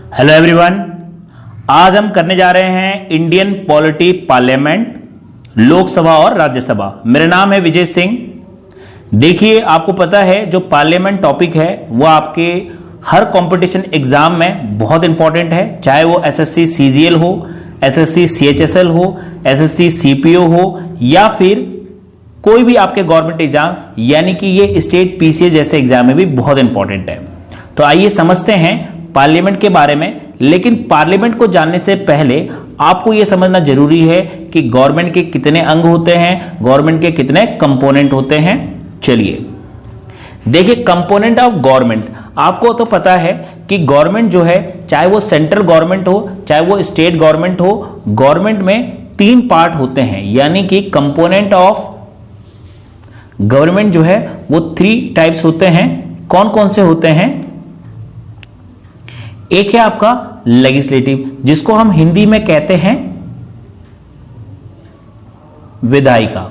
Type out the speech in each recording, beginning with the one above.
Hello everyone, आज हम करने जा रहे हैं इंडियन पॉलिटी पार्लियामेंट, लोकसभा और राज्यसभा। मेरा नाम है विजय सिंह। देखिए, आपको पता है जो पार्लियामेंट टॉपिक है वो आपके हर कंपटीशन एग्जाम में बहुत इंपॉर्टेंट है, चाहे वो एसएससी सीजीएल हो, एसएससी सीएचएसएल हो, एसएससी सीपीओ हो या फिर कोई भी आपके गवर्नमेंट एग्जाम, यानी कि ये स्टेट पीसीए जैसे एग्जाम में भी बहुत इंपॉर्टेंट है। तो आइए समझते हैं पार्लियामेंट के बारे में। लेकिन पार्लियामेंट को जानने से पहले आपको यह समझना जरूरी है कि गवर्नमेंट के कितने अंग होते हैं, गवर्नमेंट के कितने कंपोनेंट होते हैं। चलिए देखिए, कंपोनेंट ऑफ गवर्नमेंट। आपको तो पता है कि गवर्नमेंट जो है, चाहे वो सेंट्रल गवर्नमेंट हो चाहे वो स्टेट गवर्नमेंट हो, गवर्नमेंट में 3 पार्ट होते हैं, यानी कि कंपोनेंट ऑफ गवर्नमेंट जो है वो 3 टाइप्स होते हैं। कौन कौन से होते हैं? एक है आपका लेजिस्लेटिव, जिसको हम हिंदी में कहते हैं विधायिका।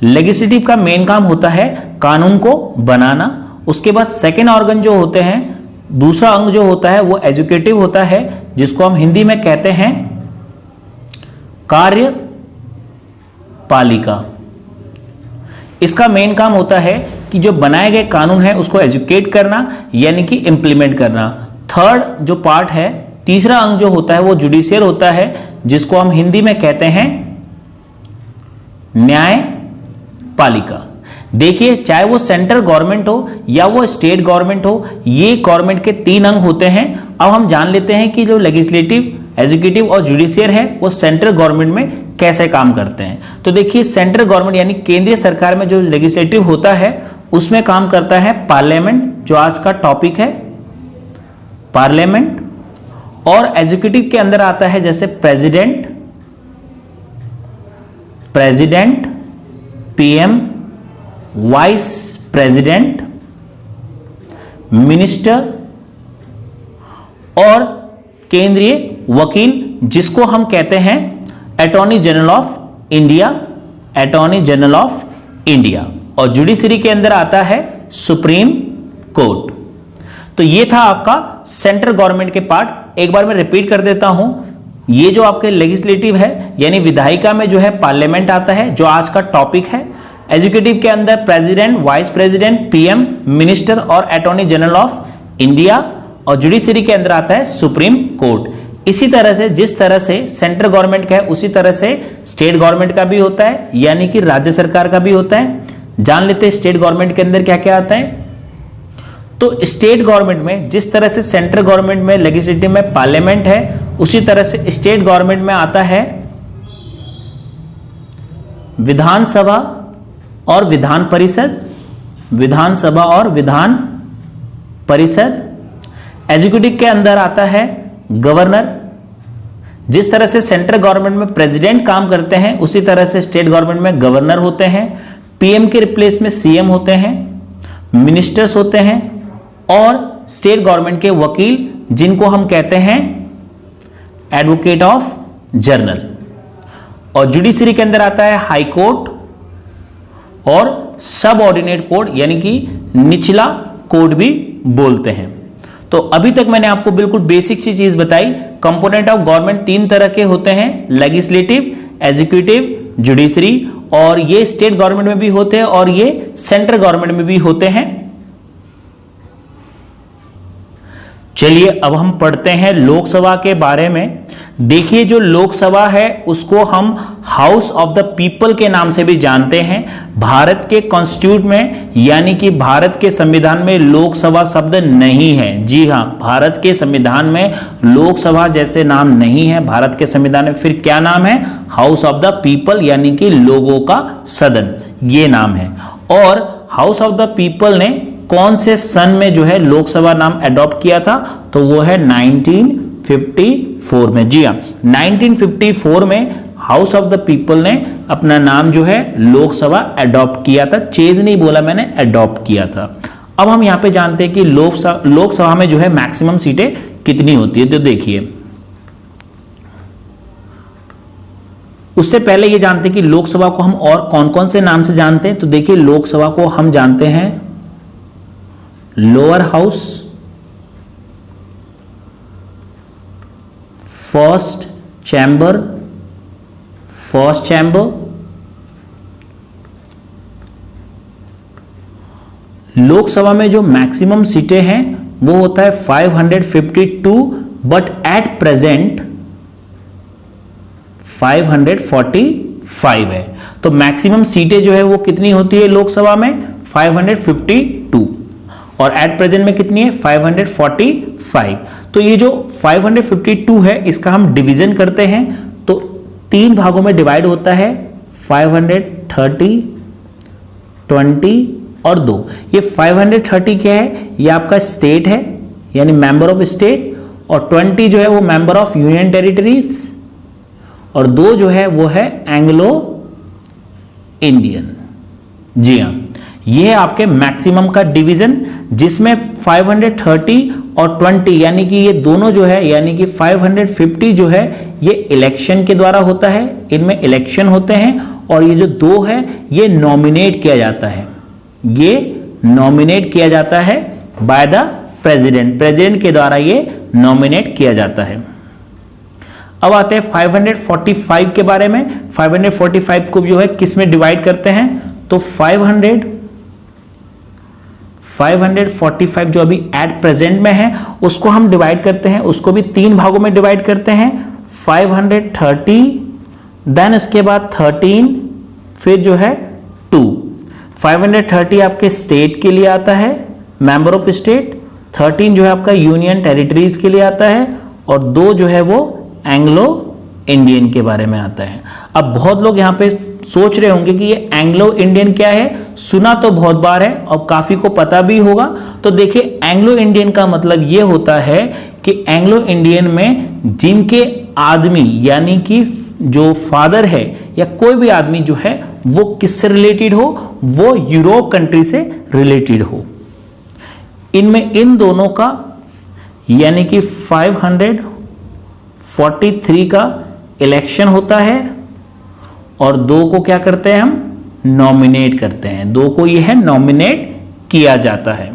लेजिस्लेटिव का मेन काम होता है कानून को बनाना। उसके बाद सेकेंड ऑर्गन जो होते हैं, दूसरा अंग जो होता है वो एजुकेटिव होता है, जिसको हम हिंदी में कहते हैं कार्यपालिका। इसका मेन काम होता है कि जो बनाए गए कानून है उसको एजुकेट करना, यानी कि इंप्लीमेंट करना। थर्ड जो पार्ट है, तीसरा अंग जो होता है वो जुडिशियल होता है, जिसको हम हिंदी में कहते हैं न्यायपालिका। देखिए, चाहे वो सेंट्रल गवर्नमेंट हो या वो स्टेट गवर्नमेंट हो, ये गवर्नमेंट के 3 अंग होते हैं। अब हम जान लेते हैं कि जो लेजिस्लेटिव, एजुकेटिव और जुडिशियल है वो सेंट्रल गवर्नमेंट में कैसे काम करते हैं। तो देखिए, सेंट्रल गवर्नमेंट यानी केंद्रीय सरकार में जो लेजिस्लेटिव होता है उसमें काम करता है पार्लियामेंट, जो आज का टॉपिक है पार्लियामेंट। और एजुकेटिव के अंदर आता है जैसे president, PM, vice president, minister और केंद्रीय वकील, जिसको हम कहते हैं अटॉर्नी जनरल ऑफ इंडिया। और जुडिशरी के अंदर आता है सुप्रीम कोर्ट। तो ये था आपका सेंट्रल गवर्नमेंट के पार्ट। एक बार मैं रिपीट कर देता हूं, ये जो आपके लेजिस्लेटिव है यानी विधायिका में जो है पार्लियामेंट आता है, जो आज का टॉपिक है। एजुकेटिव के अंदर president, vice president, PM, minister और अटॉर्नी जनरल ऑफ इंडिया। और जुडिशरी के अंदर आता है सुप्रीम कोर्ट। इसी तरह से जिस तरह से सेंट्रल गवर्नमेंट का है उसी तरह से स्टेट गवर्नमेंट का भी होता है, यानी कि राज्य सरकार का भी होता है। जान लेते हैं स्टेट गवर्नमेंट के अंदर क्या क्या आता है। तो स्टेट गवर्नमेंट में जिस तरह से सेंट्रल गवर्नमेंट में लेजिस्लेटिव में पार्लियामेंट है, उसी तरह से स्टेट गवर्नमेंट में आता है विधानसभा और विधान परिषद। एजुकेटिव के अंदर आता है गवर्नर। जिस तरह से सेंट्रल गवर्नमेंट में प्रेसिडेंट काम करते हैं उसी तरह से स्टेट गवर्नमेंट में गवर्नर होते हैं। पीएम के रिप्लेस में सीएम होते हैं, मिनिस्टर्स होते हैं और स्टेट गवर्नमेंट के वकील, जिनको हम कहते हैं एडवोकेट ऑफ जनरल। और जुडिशरी के अंदर आता है हाई कोर्ट और सब ऑर्डिनेट कोर्ट, यानी कि निचला कोर्ट भी बोलते हैं। तो अभी तक मैंने आपको बिल्कुल बेसिक सी चीज बताई। कंपोनेंट ऑफ गवर्नमेंट 3 तरह के होते हैं, लेजिस्लेटिव, एजुकेटिव, जुडिशरी। और ये स्टेट गवर्नमेंट में भी होते हैं और ये सेंट्रल गवर्नमेंट में भी होते हैं। चलिए अब हम पढ़ते हैं लोकसभा के बारे में। देखिए, जो लोकसभा है उसको हम हाउस ऑफ द पीपल के नाम से भी जानते हैं। भारत के कॉन्स्टिट्यूट में यानी कि भारत के संविधान में लोकसभा शब्द नहीं है। जी हां, भारत के संविधान में लोकसभा जैसे नाम नहीं है। भारत के संविधान में फिर क्या नाम है? हाउस ऑफ द पीपल, यानी कि लोगों का सदन, ये नाम है। और हाउस ऑफ द पीपल ने कौन से सन में जो है लोकसभा नाम अडॉप्ट किया था? तो वो है 1954 में। जी हाँ, 1954 में हाउस ऑफ द पीपल ने अपना नाम जो है लोकसभा अडॉप्ट किया था। चेंज नहीं बोला मैंने, अडॉप्ट किया था। अब हम यहां पे जानते हैं कि लोकसभा में जो है मैक्सिमम सीटें कितनी होती है। तो देखिए, उससे पहले ये जानते हैं कि लोकसभा को हम और कौन कौन से नाम से जानते हैं। तो देखिए, लोकसभा को हम जानते हैं lower house, first chamber Lok Sabha में जो मैक्सिमम सीटें हैं वो होता है 552, बट एट प्रेजेंट 545 है। तो मैक्सिमम सीटें जो है वो कितनी होती है लोकसभा में 552, और एट प्रेजेंट में कितनी है 545। तो ये जो 552 है इसका हम डिवीजन करते हैं तो 3 भागों में डिवाइड होता है, 530, 20 और 2। ये 530 क्या है, ये आपका स्टेट है यानी मेंबर ऑफ स्टेट, और 20 जो है वो मेंबर ऑफ यूनियन टेरिटरीज, और 2 जो है वो है एंग्लो इंडियन। जी हाँ, ये है आपके मैक्सिमम का डिवीजन, जिसमें 530 और 20 यानी कि ये दोनों जो है, यानी कि 550 जो है ये इलेक्शन के द्वारा होता है, इनमें इलेक्शन होते हैं, और ये जो 2 है ये नॉमिनेट किया जाता है, ये नॉमिनेट किया जाता है बाय द प्रेसिडेंट के द्वारा ये नॉमिनेट किया जाता है। अब आते हैं 545 के बारे में। 545 को जो है किस में डिवाइड करते हैं, तो 545 जो अभी एट प्रेजेंट में है उसको हम डिवाइड करते हैं, उसको भी 3 भागों में डिवाइड करते हैं, 530, देन इसके बाद 13, फिर जो है 2। 530 आपके स्टेट के लिए आता है, मेंबर ऑफ स्टेट, 13 जो है आपका यूनियन टेरिटरीज के लिए आता है, और 2 जो है वो एंग्लो इंडियन के बारे में आता है। अब बहुत लोग यहाँ पे सोच रहे होंगे कि ये एंग्लो इंडियन क्या है, सुना तो बहुत बार है और काफी को पता भी होगा। तो देखिए एंग्लो इंडियन का मतलब ये होता है कि एंग्लो इंडियन में जिनके आदमी यानी कि जो फादर है या कोई भी आदमी जो है वो किससे रिलेटेड हो, वो यूरोप कंट्री से रिलेटेड हो। इनमें इन दोनों का यानी कि 543 का इलेक्शन होता है, और 2 को क्या करते हैं हम नॉमिनेट करते हैं, 2 को यह है नॉमिनेट किया जाता है।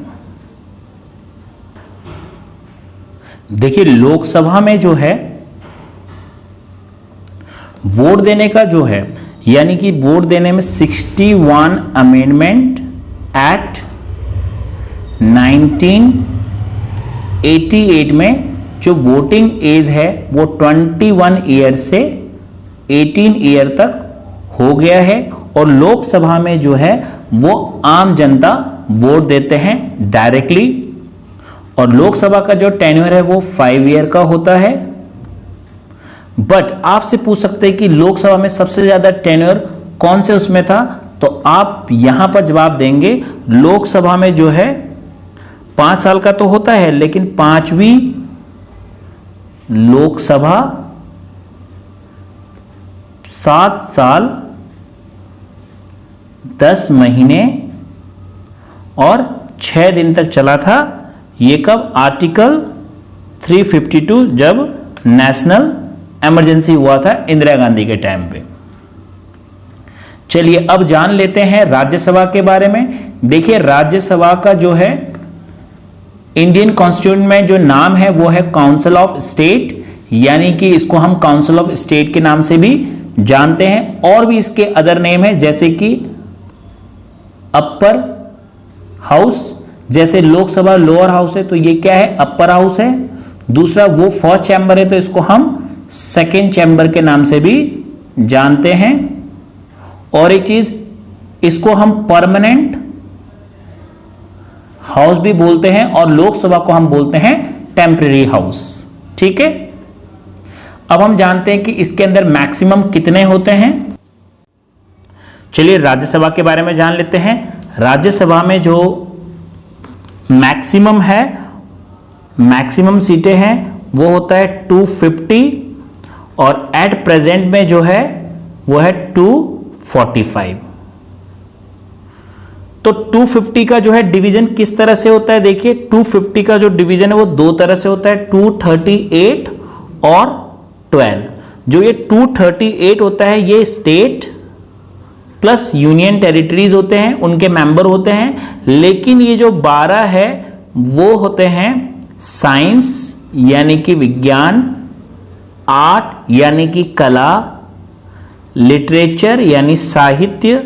देखिए लोकसभा में जो है वोट देने का जो है, यानी कि वोट देने में 61 अमेंडमेंट एक्ट 1988 में जो वोटिंग एज है वो 21 ईयर से 18 ईयर तक हो गया है, और लोकसभा में जो है वो आम जनता वोट देते हैं डायरेक्टली, और लोकसभा का जो टेन्योर है वो 5 ईयर का होता है। बट आपसे पूछ सकते हैं कि लोकसभा में सबसे ज्यादा टेन्योर कौन से उसमें था, तो आप यहां पर जवाब देंगे लोकसभा में जो है 5 साल का तो होता है, लेकिन 5वीं लोकसभा 7 साल 10 महीने और 6 दिन तक चला था। ये कब, आर्टिकल 352 जब नेशनल इमरजेंसी हुआ था इंदिरा गांधी के टाइम पे। चलिए अब जान लेते हैं राज्यसभा के बारे में। देखिए राज्यसभा का जो है इंडियन कॉन्स्टिट्यूशन में जो नाम है वो है काउंसिल ऑफ स्टेट, यानी कि इसको हम काउंसिल ऑफ स्टेट के नाम से भी जानते हैं, और भी इसके अदर नेम है जैसे कि अपर हाउस, जैसे लोकसभा लोअर हाउस है तो ये क्या है अपर हाउस है। दूसरा वो फर्स्ट चैम्बर है तो इसको हम सेकेंड चैम्बर के नाम से भी जानते हैं। और एक चीज, इसको हम परमानेंट हाउस भी बोलते हैं, और लोकसभा को हम बोलते हैं टेम्परेरी हाउस। ठीक है, अब हम जानते हैं कि इसके अंदर मैक्सिमम कितने होते हैं। चलिए राज्यसभा के बारे में जान लेते हैं। राज्यसभा में जो मैक्सिमम है, मैक्सिमम सीटें हैं वो होता है 250, और एट प्रेजेंट में जो है वो है 245। तो 250 का जो है डिवीजन किस तरह से होता है, देखिए 250 का जो डिवीजन है वो 2 तरह से होता है, 238 और 12। जो ये 238 होता है ये स्टेट प्लस यूनियन टेरिटरीज होते हैं, उनके मेंबर होते हैं, लेकिन ये जो 12 है वो होते हैं साइंस यानी कि विज्ञान आर्ट यानी कि कला, लिटरेचर यानी साहित्य,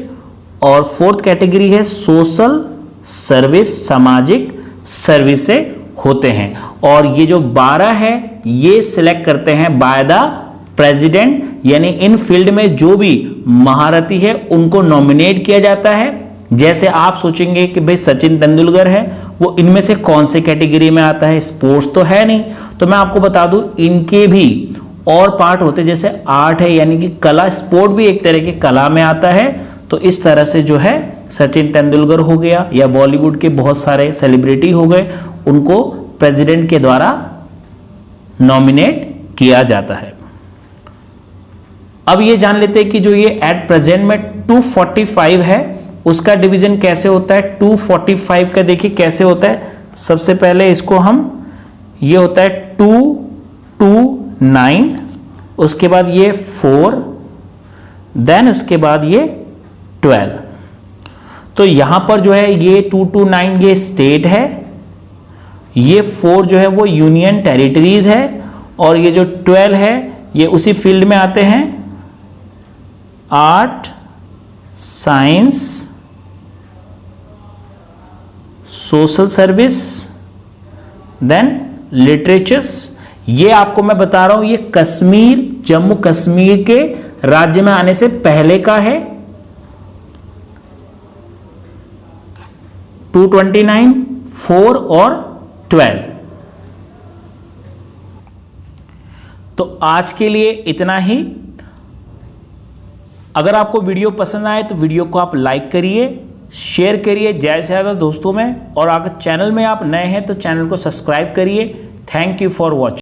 और फोर्थ कैटेगरी है सोशल सर्विस, सामाजिक सर्विसेज होते हैं। और ये जो 12 है ये सिलेक्ट करते हैं बाय द प्रेसिडेंट, यानी इन फील्ड में जो भी महारथी है उनको नॉमिनेट किया जाता है। जैसे आप सोचेंगे कि भाई सचिन तेंदुलकर है, वो इनमें से कौन से कैटेगरी में आता है, स्पोर्ट्स तो है नहीं, तो मैं आपको बता दूं इनके भी और पार्ट होते, जैसे आर्ट है यानी कि कला, स्पोर्ट भी एक तरह की कला में आता है। तो इस तरह से जो है सचिन तेंदुलकर हो गया या बॉलीवुड के बहुत सारे सेलिब्रिटी हो गए, उनको प्रेसिडेंट के द्वारा नॉमिनेट किया जाता है। अब ये जान लेते हैं कि जो ये एट प्रेजेंट में 245 है उसका डिवीजन कैसे होता है। 245 का देखिए कैसे होता है। सबसे पहले इसको हम, ये होता है 2 2 9, उसके बाद ये 4, देन उसके बाद ये 12। तो यहां पर जो है ये 2 2 9 ये स्टेट है, ये 4 जो है वो यूनियन टेरिटरीज है, और ये जो 12 है ये उसी फील्ड में आते हैं, art, science, social service, then literatures. ये आपको मैं बता रहा हूं ये कश्मीर, जम्मू कश्मीर के राज्य में आने से पहले का है। 229, 4 और 12। तो आज के लिए इतना ही। अगर आपको वीडियो पसंद आए तो वीडियो को आप लाइक करिए, शेयर करिए ज़्यादा से ज़्यादा दोस्तों में, और अगर चैनल में आप नए हैं तो चैनल को सब्सक्राइब करिए। Thank you for watching.